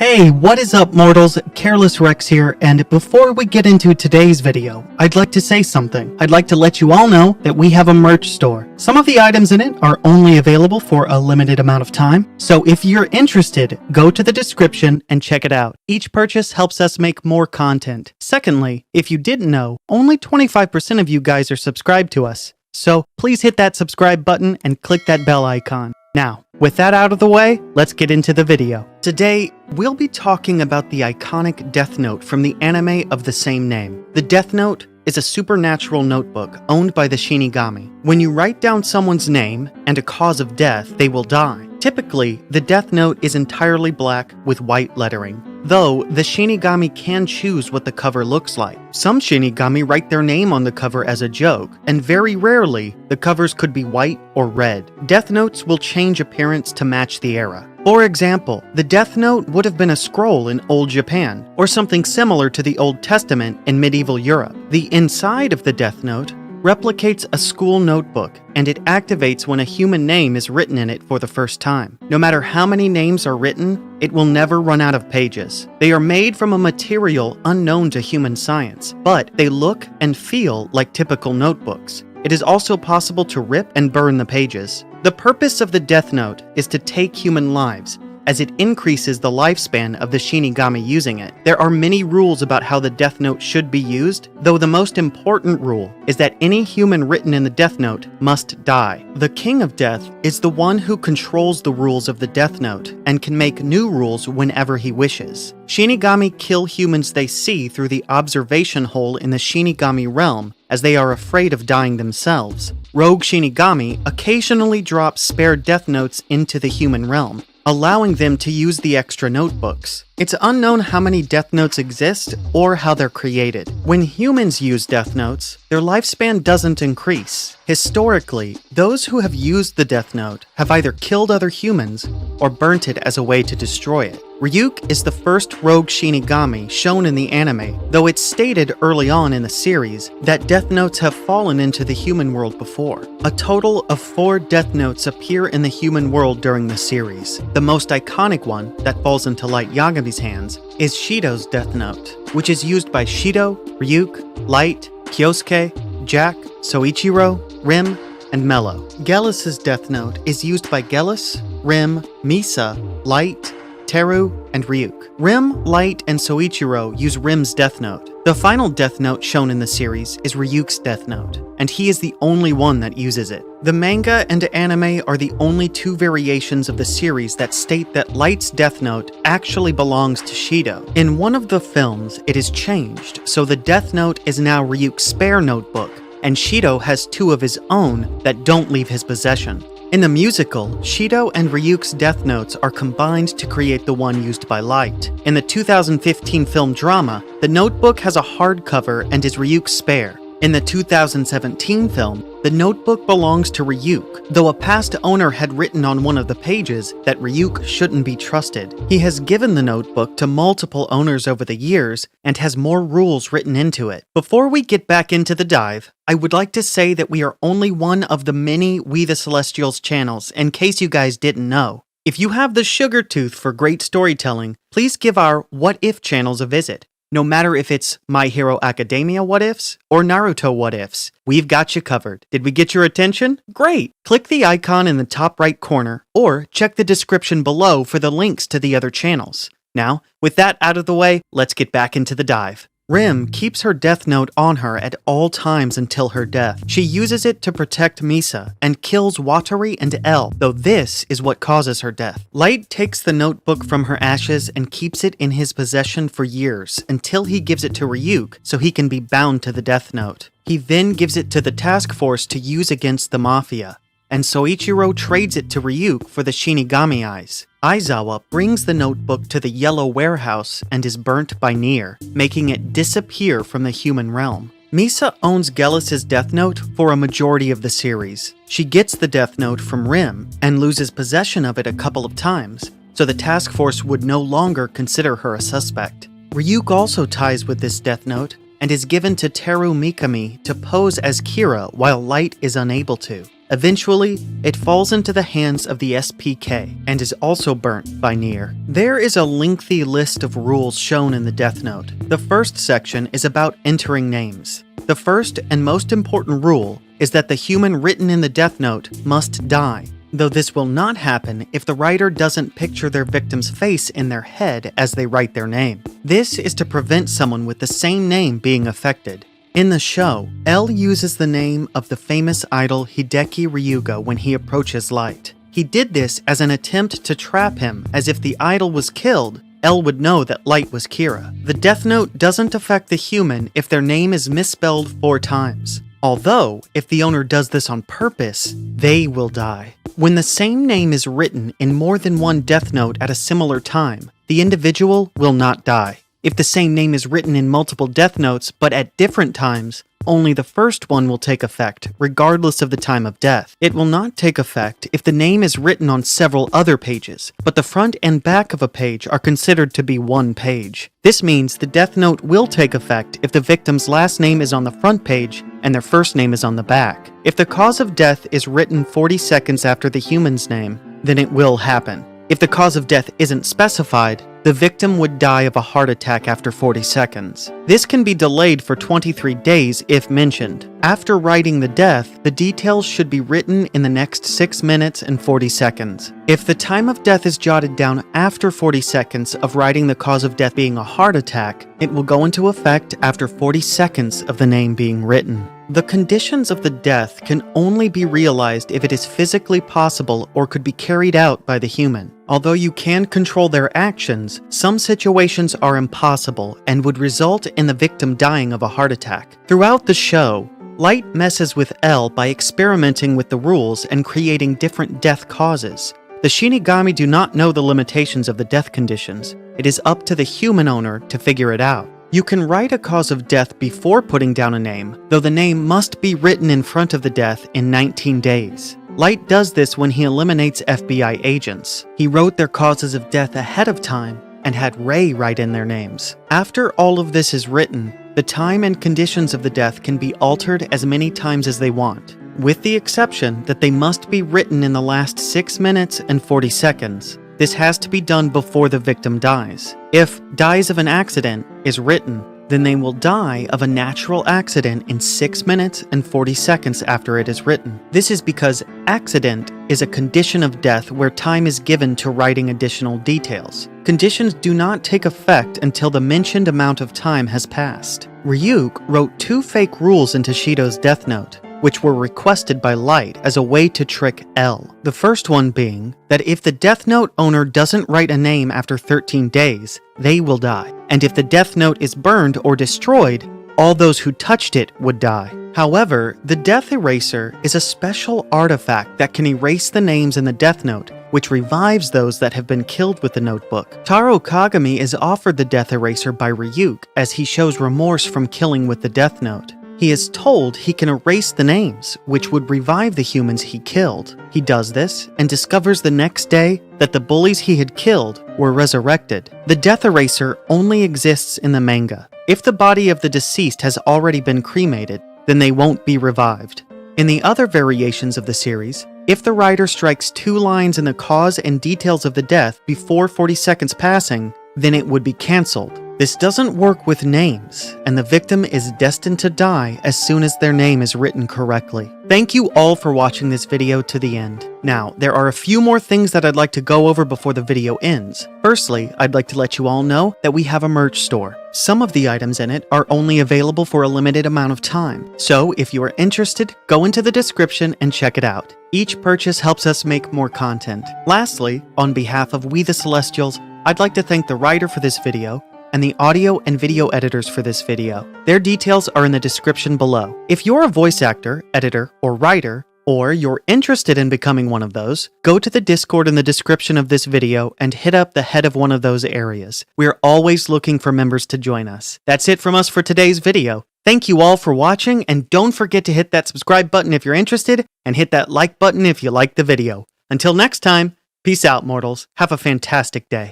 Hey, what is up mortals? CarelessRex here, and before we get into today's video, I'd like to say something. I'd like to let you all know that we have a merch store. Some of the items in it are only available for a limited amount of time, so if you're interested, go to the description and check it out. Each purchase helps us make more content. Secondly, if you didn't know, only 25% of you guys are subscribed to us, so please hit that subscribe button and click that bell icon. Now, with that out of the way, let's get into the video. Today, we'll be talking about the iconic Death Note from the anime of the same name. The Death Note is a supernatural notebook owned by the Shinigami. When you write down someone's name and a cause of death, they will die. Typically, the Death Note is entirely black with white lettering, though the Shinigami can choose what the cover looks like. Some Shinigami write their name on the cover as a joke, and very rarely, the covers could be white or red. Death Notes will change appearance to match the era. For example, the Death Note would have been a scroll in Old Japan, or something similar to the Old Testament in medieval Europe. The inside of the Death Note replicates a school notebook, and it activates when a human name is written in it for the first time. No matter how many names are written, it will never run out of pages. They are made from a material unknown to human science, but they look and feel like typical notebooks. It is also possible to rip and burn the pages. The purpose of the Death Note is to take human lives, as it increases the lifespan of the Shinigami using it. There are many rules about how the Death Note should be used, though the most important rule is that any human written in the Death Note must die. The King of Death is the one who controls the rules of the Death Note and can make new rules whenever he wishes. Shinigami kill humans they see through the observation hole in the Shinigami realm, as they are afraid of dying themselves. Rogue Shinigami occasionally drop spare Death Notes into the human realm, allowing them to use the extra notebooks. It's unknown how many Death Notes exist or how they're created. When humans use Death Notes, their lifespan doesn't increase. Historically, those who have used the Death Note have either killed other humans or burnt it as a way to destroy it. Ryuk is the first rogue Shinigami shown in the anime, though it's stated early on in the series that Death Notes have fallen into the human world before. A total of 4 Death Notes appear in the human world during the series. The most iconic one, that falls into Light Yagami's hands, is Shido's Death Note, which is used by Shido, Ryuk, Light, Kyosuke, Jack, Soichiro, Rim, and Mello. Gelis's Death Note is used by Gelis, Rim, Misa, Light, Teru, and Ryuk. Rim, Light, and Soichiro use Rim's Death Note. The final Death Note shown in the series is Ryuk's Death Note, and he is the only one that uses it. The manga and anime are the only 2 variations of the series that state that Light's Death Note actually belongs to Shido. In one of the films, it is changed, so the Death Note is now Ryuk's spare notebook, and Shido has 2 of his own that don't leave his possession. In the musical, Shido and Ryuk's Death Notes are combined to create the one used by Light. In the 2015 film drama, the notebook has a hardcover and is Ryuk's spare. In the 2017 film, the notebook belongs to Ryuk, though a past owner had written on one of the pages that Ryuk shouldn't be trusted. He has given the notebook to multiple owners over the years and has more rules written into it. Before we get back into the dive, I would like to say that we are only one of the many We the Celestials channels, in case you guys didn't know. If you have the sugar tooth for great storytelling, please give our What If channels a visit. No matter if it's My Hero Academia What Ifs or Naruto What Ifs, we've got you covered. Did we get your attention? Great! Click the icon in the top right corner or check the description below for the links to the other channels. Now, with that out of the way, let's get back into the dive. Rim keeps her Death Note on her at all times until her death. She uses it to protect Misa and kills Watari and L, though this is what causes her death. Light takes the notebook from her ashes and keeps it in his possession for years until he gives it to Ryuk so he can be bound to the Death Note. He then gives it to the task force to use against the Mafia, and Soichiro trades it to Ryuk for the Shinigami Eyes. Aizawa brings the notebook to the Yellow Warehouse and is burnt by Nier, making it disappear from the human realm. Misa owns Gelis's Death Note for a majority of the series. She gets the Death Note from Rim and loses possession of it a couple of times, so the task force would no longer consider her a suspect. Ryuk also ties with this Death Note and is given to Teru Mikami to pose as Kira while Light is unable to. Eventually, it falls into the hands of the SPK and is also burnt by Nier. There is a lengthy list of rules shown in the Death Note. The first section is about entering names. The first and most important rule is that the human written in the Death Note must die, though this will not happen if the writer doesn't picture their victim's face in their head as they write their name. This is to prevent someone with the same name being affected. In the show, L uses the name of the famous idol Hideki Ryuga when he approaches Light. He did this as an attempt to trap him, as if the idol was killed, L would know that Light was Kira. The Death Note doesn't affect the human if their name is misspelled 4 times. Although, if the owner does this on purpose, they will die. When the same name is written in more than one Death Note at a similar time, the individual will not die. If the same name is written in multiple Death Notes but at different times, only the first one will take effect, regardless of the time of death. It will not take effect if the name is written on several other pages, but the front and back of a page are considered to be one page. This means the Death Note will take effect if the victim's last name is on the front page and their first name is on the back. If the cause of death is written 40 seconds after the human's name, then it will happen. If the cause of death isn't specified, the victim would die of a heart attack after 40 seconds. This can be delayed for 23 days if mentioned. After writing the death, the details should be written in the next 6 minutes and 40 seconds. If the time of death is jotted down after 40 seconds of writing the cause of death being a heart attack, it will go into effect after 40 seconds of the name being written. The conditions of the death can only be realized if it is physically possible or could be carried out by the human. Although you can control their actions, some situations are impossible and would result in the victim dying of a heart attack. Throughout the show, Light messes with L by experimenting with the rules and creating different death causes. The Shinigami do not know the limitations of the death conditions. It is up to the human owner to figure it out. You can write a cause of death before putting down a name, though the name must be written in front of the death in 19 days. Light does this when he eliminates FBI agents. He wrote their causes of death ahead of time and had Ray write in their names. After all of this is written, the time and conditions of the death can be altered as many times as they want, with the exception that they must be written in the last 6 minutes and 40 seconds. This has to be done before the victim dies. If dies of an accident is written, then they will die of a natural accident in 6 minutes and 40 seconds after it is written. This is because accident is a condition of death where time is given to writing additional details. Conditions do not take effect until the mentioned amount of time has passed. Ryuk wrote 2 fake rules into Shido's Death Note, which were requested by Light as a way to trick L. The first one being that if the Death Note owner doesn't write a name after 13 days, they will die. And if the Death Note is burned or destroyed, all those who touched it would die. However, the Death Eraser is a special artifact that can erase the names in the Death Note, which revives those that have been killed with the notebook. Taro Kagami is offered the Death Eraser by Ryuk as he shows remorse from killing with the Death Note. He is told he can erase the names, which would revive the humans he killed. He does this, and discovers the next day that the bullies he had killed were resurrected. The Death Eraser only exists in the manga. If the body of the deceased has already been cremated, then they won't be revived. In the other variations of the series, if the writer strikes 2 lines in the cause and details of the death before 40 seconds passing, then it would be cancelled. This doesn't work with names, and the victim is destined to die as soon as their name is written correctly. Thank you all for watching this video to the end. Now, there are a few more things that I'd like to go over before the video ends. Firstly, I'd like to let you all know that we have a merch store. Some of the items in it are only available for a limited amount of time, so if you are interested, go into the description and check it out. Each purchase helps us make more content. Lastly, on behalf of We the Celestials, I'd like to thank the writer for this video, and the audio and video editors for this video. Their details are in the description below. If you're a voice actor, editor, or writer, or you're interested in becoming one of those, go to the Discord in the description of this video and hit up the head of one of those areas. We're always looking for members to join us. That's it from us for today's video. Thank you all for watching, and don't forget to hit that subscribe button if you're interested, and hit that like button if you liked the video. Until next time, peace out, mortals. Have a fantastic day.